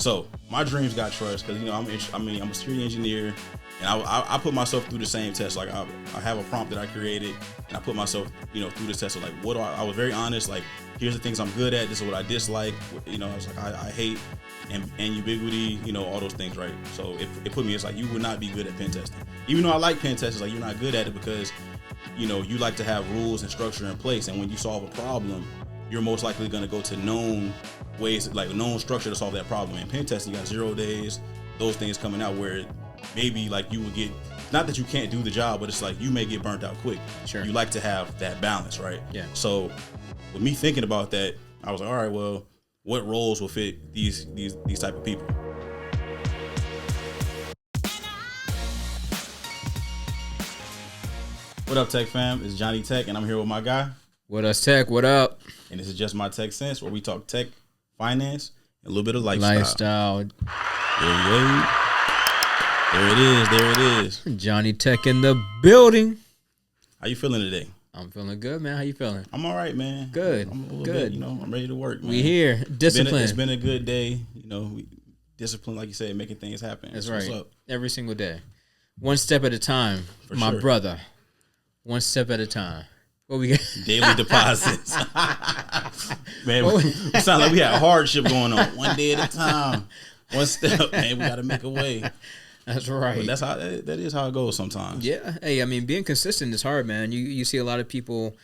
So my dreams got trust because I'm a security engineer, and I put myself through the same test. Like I have a prompt that I created, and I put myself through this test. So like I was very honest. Like here's the things I'm good at. This is what I dislike. I was like I hate ambiguity. All those things, right? So it put me. It's like you would not be good at pen testing, even though I like pen testing. Like you're not good at it because you like to have rules and structure in place, and when you solve a problem, you're most likely going to go to known ways, like known structure to solve that problem. In pen testing, you got 0 days, those things coming out where maybe like you would get, not that you can't do the job, but it's like you may get burnt out quick. Sure. You like to have that balance, right? Yeah. So with me thinking about that, I was like, all right, well, what roles will fit these type of people? What up, Tech fam? It's JohnnieTech, and I'm here with my guy. What up, Tech? What up? And this is JustMyTechCents, where we talk tech, finance, and a little bit of lifestyle. Yeah. There it is. JohnnieTech in the building. How you feeling today? I'm feeling good, man. How you feeling? I'm all right, man. Good. I'm a little good. bit, I'm ready to work, man. We here. Discipline. It's been a good day. We discipline, like you said, making things happen. That's right. What's up? Every single day. One step at a time, For my sure. brother. One step at a time. What we got? Daily deposits. Man, we sound like we had hardship going on. One day at a time. One step, man. We got to make a way. That's right. But that is how it goes sometimes. Yeah. Hey, I mean, being consistent is hard, man. You see a lot of people,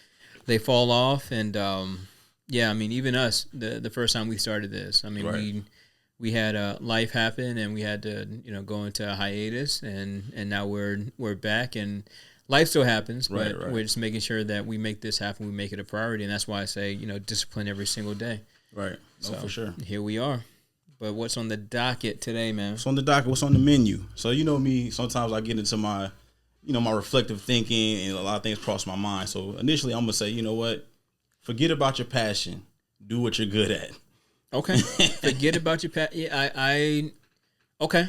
they fall off, and even us, the first time we started this, I mean, right. we had life happen, and we had to go into a hiatus, and now we're back, and life still happens, but right. we're just making sure that we make this happen. We make it a priority, and that's why I say discipline every single day. Right. So for sure. Here we are. But what's on the docket today, man? What's on the docket? What's on the menu? So me, sometimes I get into my, my reflective thinking, and a lot of things cross my mind. So initially, I'm gonna say, you know what? Forget about your passion. Do what you're good at. Okay. Forget about your passion. Yeah, okay.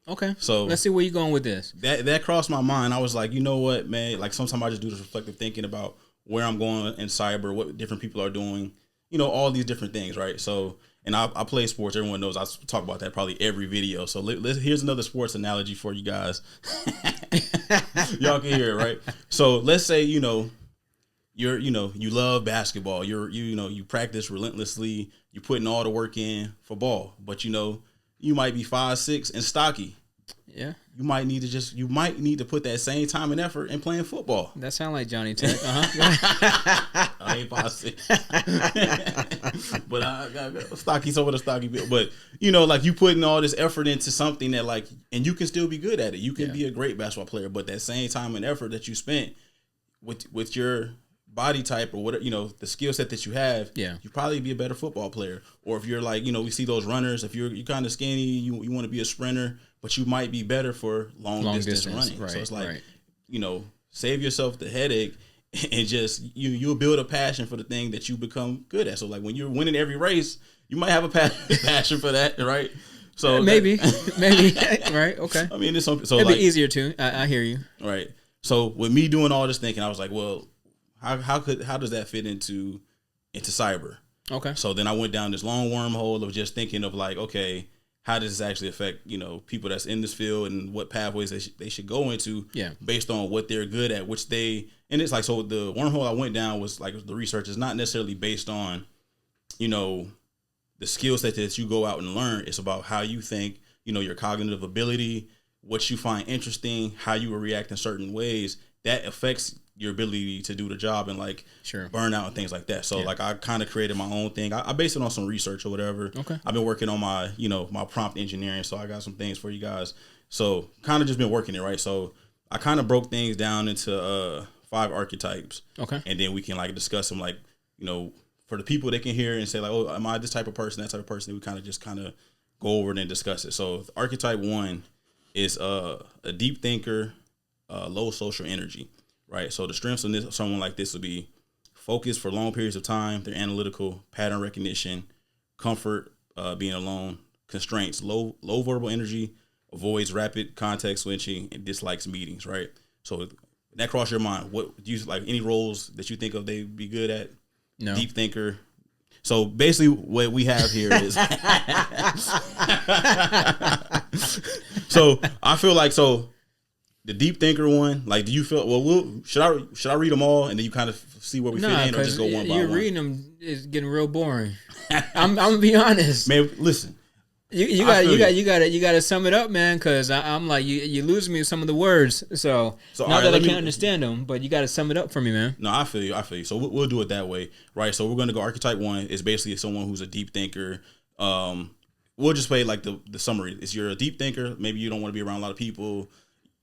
Okay. So let's see where you're going with this. That crossed my mind. I was like, you know what, man? Like sometimes I just do this reflective thinking about where I'm going in cyber, what different people are doing, all these different things, right? So. And I play sports. Everyone knows I talk about that probably every video. So here's another sports analogy for you guys. Y'all can hear it, right? So let's say you love basketball. You practice relentlessly. You're putting all the work in for ball, but you might be 5'6" and stocky. Yeah. You might need to put that same time and effort in playing football. That sounds like JohnnieTech. I ain't 5'6", but I got stocky, so with a stocky build. But like you putting all this effort into something that and you can still be good at it. You can be a great basketball player, but that same time and effort that you spent with your body type or whatever, the skill set that you have, you probably be a better football player. Or if you're we see those runners. If you're kind of skinny, you want to be a sprinter. But you might be better for long distance running. Right, so it's like, save yourself the headache and just you'll build a passion for the thing that you become good at. So like when you're winning every race, you might have a passion for that, right? So maybe, right? Okay. I mean, it'd be easier too. I hear you. Right. So with me doing all this thinking, I was like, well, how does that fit into cyber? Okay. So then I went down this long wormhole of just thinking of like, okay, how does this actually affect, people that's in this field and what pathways they should go into based on what they're good at, and it's like, so the wormhole I went down was like the research is not necessarily based on, the skill set that you go out and learn. It's about how you think, your cognitive ability, what you find interesting, how you will react in certain ways that affects your ability to do the job and burnout and things like that. So I kind of created my own thing. I based it on some research or whatever. Okay. I've been working on my, my prompt engineering. So I got some things for you guys. So kind of just been working it, right? So I kind of broke things down into 5 archetypes. Okay. And then we can discuss them for the people that can hear and say oh, am I this type of person, that type of person? We kind of go over it and discuss it. So archetype 1 is a deep thinker, low social energy. Right. So the strengths of someone like this would be focused for long periods of time. They're analytical, pattern recognition, comfort, being alone, constraints, low verbal energy, avoids rapid context switching, and dislikes meetings. Right. So that crossed your mind. What do you any roles that you think of they'd be good at? No. Deep thinker. So basically, what we have here is. So I feel like the deep thinker one. Like, do you feel? Well, should I read them all and then you kind of see where we fit in, or just go one by one? You're reading them is getting real boring. I'm gonna be honest, man. Listen. You got to sum it up, man, because I'm like you lose me with some of the words. So not right, that I can't understand them, but you got to sum it up for me, man. No, I feel you. So we'll do it that way, right? So we're gonna go archetype 1 is basically someone who's a deep thinker. We'll just play like the summary. Is you're a deep thinker. Maybe you don't want to be around a lot of people.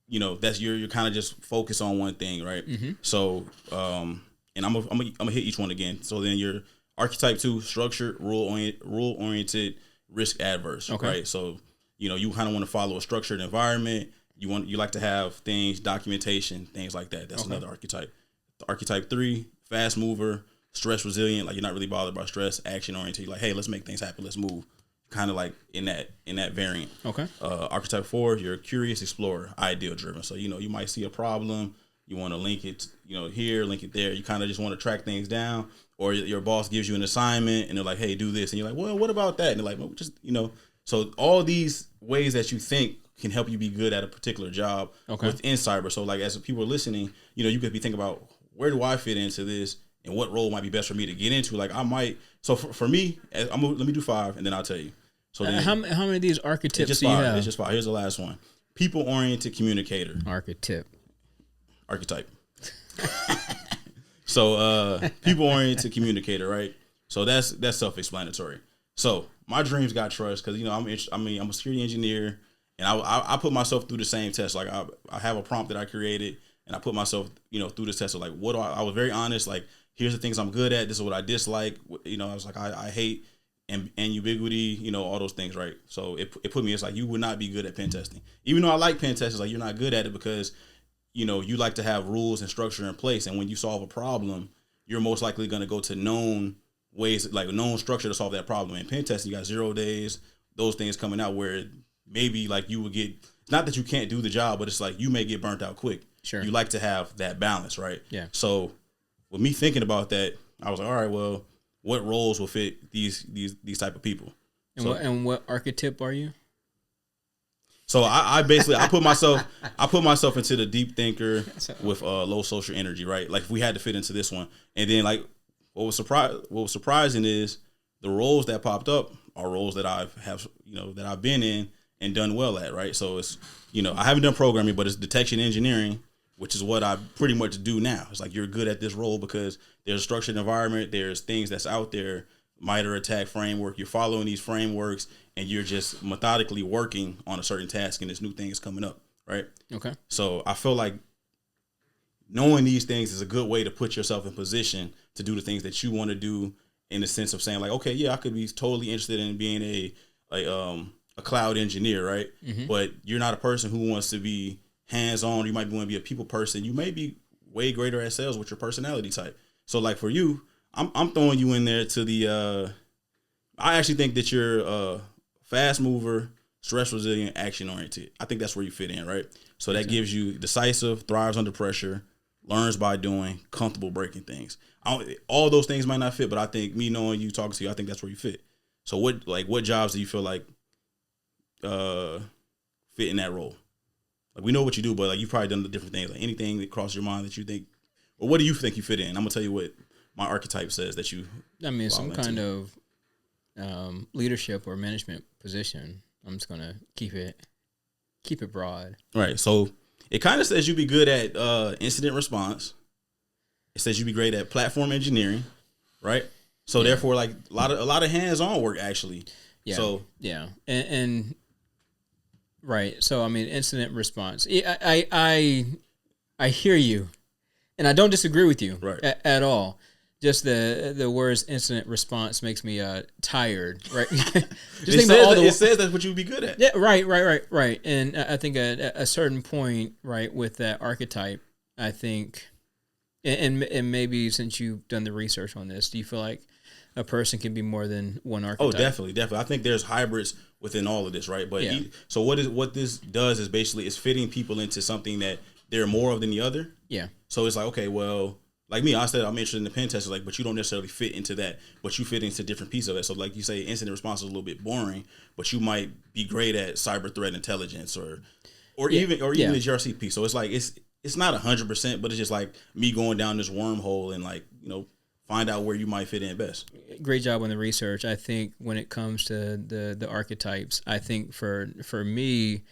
You know, that's you're kind of just focused on one thing, right? Mm-hmm. So and I'm gonna hit each one again. So then you're archetype 2, structured, rule oriented. Risk adverse, okay. Right? So, you know, you kind of want to follow a structured environment. You like to have things, documentation, things like that. That's another archetype. The archetype 3, fast mover, stress resilient. Like, you're not really bothered by stress, action oriented. Like, hey, let's make things happen. Let's move. Kind of like in that variant. Okay. Archetype 4, you're a curious explorer, ideal driven. So, you know, you might see a problem. You want to link it, you know, here, link it there. You kind of just want to track things down. Or your boss gives you an assignment and they're like, hey, do this. And you're like, well, what about that? And they're like, well, just, you know. So all these ways that you think can help you be good at a particular job within cyber. So like as people are listening, you know, you could be thinking about where do I fit into this and what role might be best for me to get into. Like I might. So for me, let me do 5 and then I'll tell you. So then, how many of these archetypes do you have? It's just 5. Here's the last one. People-oriented communicator. Archetype. So people-oriented communicator, right? So that's self-explanatory. So my dreams got trust because, you know, I'm a security engineer and I put myself through the same test. Like I have a prompt that I created and I put myself, you know, through this test of like, I was very honest. Like, here's the things I'm good at. This is what I dislike. You know, I was like, I hate ambiguity, you know, all those things, right? So it put me, it's like, you would not be good at pen testing. Even though I like pen testing, it's like, you're not good at it because, you know, you like to have rules and structure in place. And when you solve a problem, you're most likely going to go to known ways, like known structure to solve that problem. In pen testing, you got 0 days, those things coming out where maybe like you would get, it's not that you can't do the job, but it's like you may get burnt out quick. Sure. You like to have that balance, right? Yeah. So with me thinking about that, I was like, all right, well, what roles will fit these type of people? And what archetype are you? So I basically I put myself into the deep thinker with low social energy, right? Like if we had to fit into this one, and then like what was surprising is the roles that popped up are roles that I've been in and done well at, right? So it's, you know, I haven't done programming, but it's detection engineering, which is what I pretty much do now. It's like you're good at this role because there's a structured environment, there's things that's out there, MITRE ATT&CK framework. You're following these frameworks and you're just methodically working on a certain task and this new thing is coming up, right? Okay. So I feel like knowing these things is a good way to put yourself in position to do the things that you want to do, in the sense of saying like, okay, yeah, I could be totally interested in being a cloud engineer, right? Mm-hmm. But you're not a person who wants to be hands-on. You might want to be a people person. You may be way greater at sales with your personality type. So like for you, I'm throwing you in there to the I actually think that you're a fast mover, stress resilient, action oriented. I think that's where you fit in, right? So that gives you decisive, thrives under pressure, learns by doing, comfortable breaking things. All those things might not fit, but I think me knowing you, talking to you, I think that's where you fit. So what jobs do you feel like fit in that role? Like we know what you do, but like you've probably done the different things. Like anything that crosses your mind that you think, or what do you think you fit in? I'm gonna tell you what my archetype says that you. I mean, some kind of leadership or management position. I'm just gonna keep it broad. Right. So it kind of says you be good at incident response. It says you be great at platform engineering, right? So therefore, like a lot of hands-on work actually. Yeah. So yeah, and right. So I mean, incident response. I hear you, and I don't disagree with you at all. Just the words incident response makes me tired, right? It says that's what you'd be good at. Yeah, right. And I think at a certain point, right, with that archetype, I think, and maybe since you've done the research on this, do you feel like a person can be more than one archetype? Oh, definitely. I think there's hybrids within all of this, right? But so what this does is basically it's fitting people into something that they're more of than the other. Yeah. So it's like, okay, well, like me, I said I'm interested in the pen test, like, but you don't necessarily fit into that, but you fit into different pieces of it. So like you say, incident response is a little bit boring, but you might be great at cyber threat intelligence or even the GRC piece. So it's like it's not 100%, but it's just like me going down this wormhole and like, you know, find out where you might fit in best. Great job on the research. I think when it comes to the archetypes, I think for me,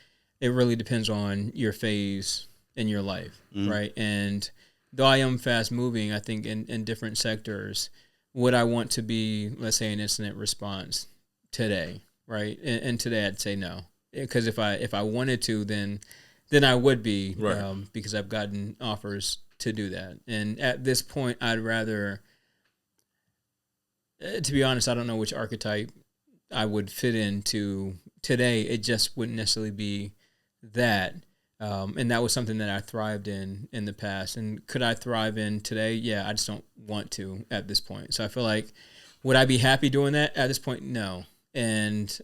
it really depends on your phase in your life, right? And though I am fast moving, I think in different sectors, would I want to be, let's say, an incident response today, right? And today I'd say no, because if I wanted to, then I would be, right. Because I've gotten offers to do that. And at this point, I'd rather, to be honest, I don't know which archetype I would fit into today. It just wouldn't necessarily be that. And that was something that I thrived in the past. And could I thrive in today? Yeah, I just don't want to at this point. So I feel like, would I be happy doing that at this point? No. And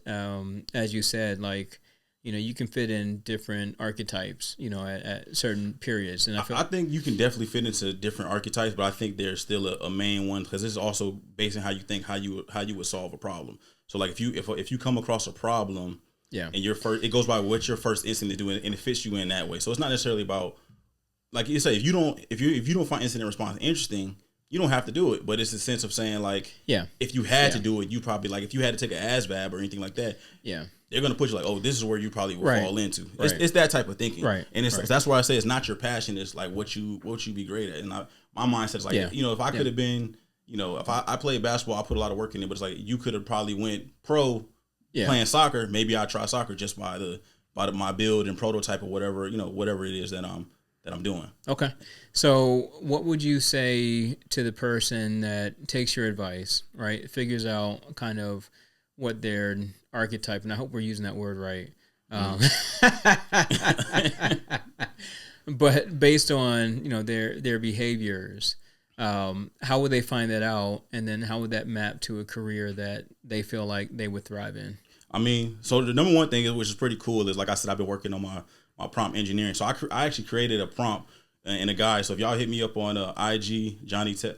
as you said, like, you know, you can fit in different archetypes, you know, at certain periods. And I think you can definitely fit into different archetypes, but I think there's still a main one, because this is also based on how you think, how you would solve a problem. So like if you come across a problem, and it goes by what your first instinct to do, and it fits you in that way. So it's not necessarily about, like you say, if you don't find incident response interesting, you don't have to do it. But it's a sense of saying, like, if you had to do it, you probably, like, if you had to take an ASVAB or anything like that, they're going to put you like, oh, this is where you probably will fall into. It's that type of thinking. Right. And that's why I say it's not your passion. It's like what you be great at. And my mindset is like, you know, if I could have been, you know, if I played basketball, I put a lot of work in it, but it's like, you could have probably went pro playing soccer. Maybe I try soccer just by my build and prototype or whatever, you know, whatever it is that I'm doing. Okay. So what would you say to the person that takes your advice, right? Figures out kind of what their archetype, and I hope we're using that word right. But based on, you know, their behaviors, how would they find that out? And then how would that map to a career that they feel like they would thrive in? I mean, so the number one thing, which is pretty cool, is, like I said, I've been working on my prompt engineering. So I actually created a prompt in a guide. So if y'all hit me up on IG, Johnnie_Tech,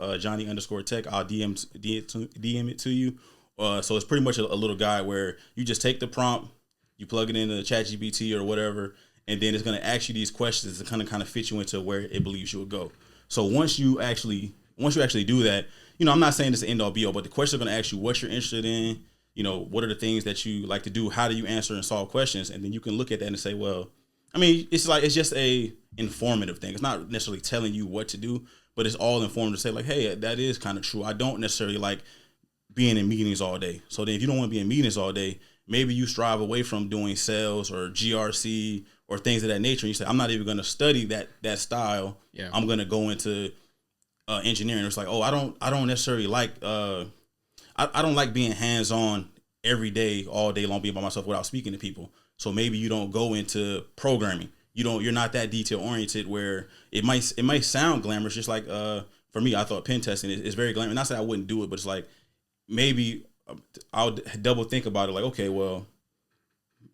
I'll DM it to you. So it's pretty much a little guide where you just take the prompt, you plug it into ChatGPT or whatever, and then it's going to ask you these questions to kind of fit you into where it believes you would go. So once you actually do that, you know, I'm not saying it's the end all be all, but the questions are going to ask you what you're interested in, you know, what are the things that you like to do, how do you answer and solve questions, and then you can look at that and say, well, I mean, it's just a informative thing. It's not necessarily telling you what to do, but it's all informative to say, like, hey, that is kind of true. I don't necessarily like being in meetings all day. So then if you don't want to be in meetings all day, maybe you strive away from doing sales or GRC or things of that nature. And you say, I'm not even going to study that style. Yeah. I'm going to go into engineering. It's like, oh, I don't necessarily like I don't like being hands-on every day, all day long, being by myself without speaking to people. So maybe you don't go into programming. You're not that detail oriented where it might sound glamorous. Just like for me, I thought pen testing is very glamorous. Not that I wouldn't do it, but it's like maybe I'll double think about it. Like, okay, well,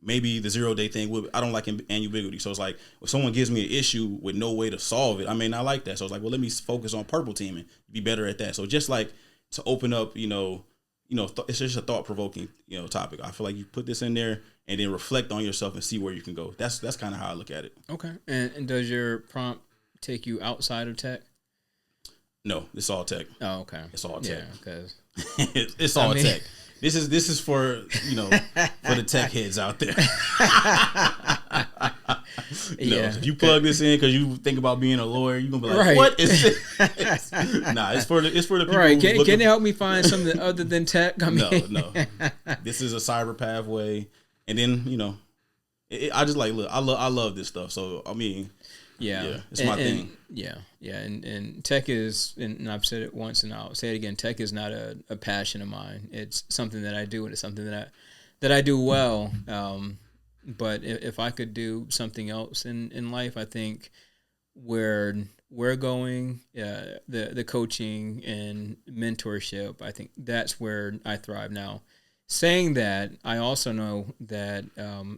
maybe the 0-day thing I don't like ambiguity. So it's like if someone gives me an issue with no way to solve it, I may not like that. So it's like, well, let me focus on purple teaming, be better at that. So just like to open up, it's just a thought-provoking, topic. I feel like you put this in there and then reflect on yourself and see where you can go. That's kind of how I look at it. Okay. And does your prompt take you outside of tech? No, it's all tech. Oh, okay. It's all tech. Yeah, because it's all tech. This is for for the tech heads out there. Yeah. So if you plug this in because you think about being a lawyer, you're gonna be like, "What is this?" Nah, it's for the people. Right? Can you help me find something other than tech? No. This is a cyber pathway, and then I just like look. I love this stuff. So I mean. Yeah, it's my thing. Yeah, and tech is, and I've said it once, and I'll say it again. Tech is not a passion of mine. It's something that I do, and it's something that I do well. But if I could do something else in life, I think where we're going, the coaching and mentorship, I think that's where I thrive now. Saying that, I also know that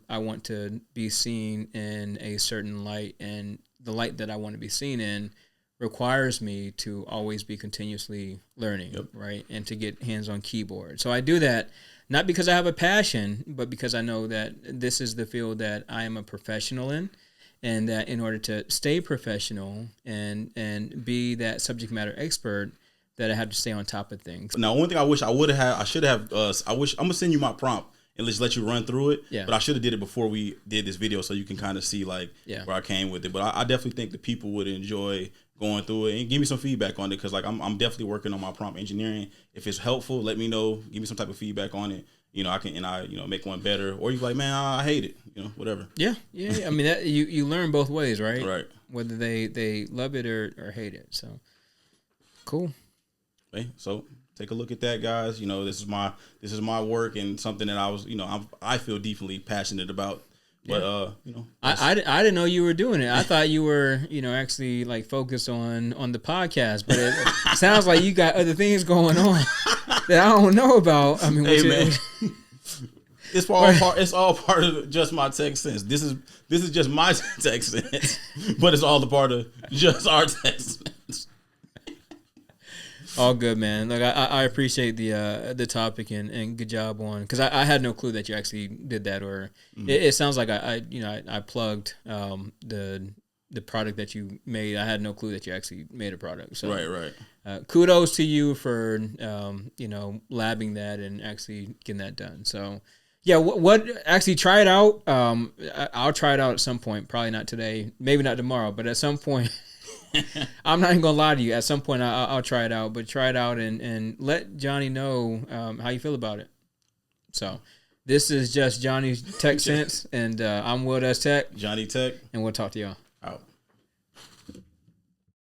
I want to be seen in a certain light, and the light that I want to be seen in requires me to always be continuously learning, right? And to get hands-on keyboard. So I do that not because I have a passion, but because I know that this is the field that I am a professional in, and that in order to stay professional and be that subject matter expert, that I have to stay on top of things. Now, one thing I wish I would have, I should have, I'm gonna send you my prompt and just let you run through it. Yeah. But I should have did it before we did this video, so you can kind of see like where I came with it. But I definitely think the people would enjoy going through it and give me some feedback on it, because like I'm definitely working on my prompt engineering. If it's helpful, let me know. Give me some type of feedback on it. I can make one better. Or you like, man, I hate it. Whatever. Yeah. I mean, that you learn both ways, right? Right. Whether they love it or hate it. So cool. Okay, so take a look at that, guys. This is my work and something that I feel deeply passionate about. But I didn't know you were doing it. I thought you were actually like focused on the podcast, but it sounds like you got other things going on that I don't know about. I mean, hey man, it's all part of Just My Tech Sense. This is just my tech sense, but it's all the part of just our tech sense. All good, man. Like I appreciate the topic and good job on, because I had no clue that you actually did that, or it sounds like I plugged the product that you made. I had no clue that you actually made a product. So right. Kudos to you for labbing that and actually getting that done. So yeah, what actually try it out. I'll try it out at some point. Probably not today, maybe not tomorrow, but at some point. I'm not even gonna lie to you. At some point, I'll try it out. But try it out and let Johnny know how you feel about it. So, this is just JohnnieTechCents, and I'm WillDoesTech, JohnnieTech, and we'll talk to y'all.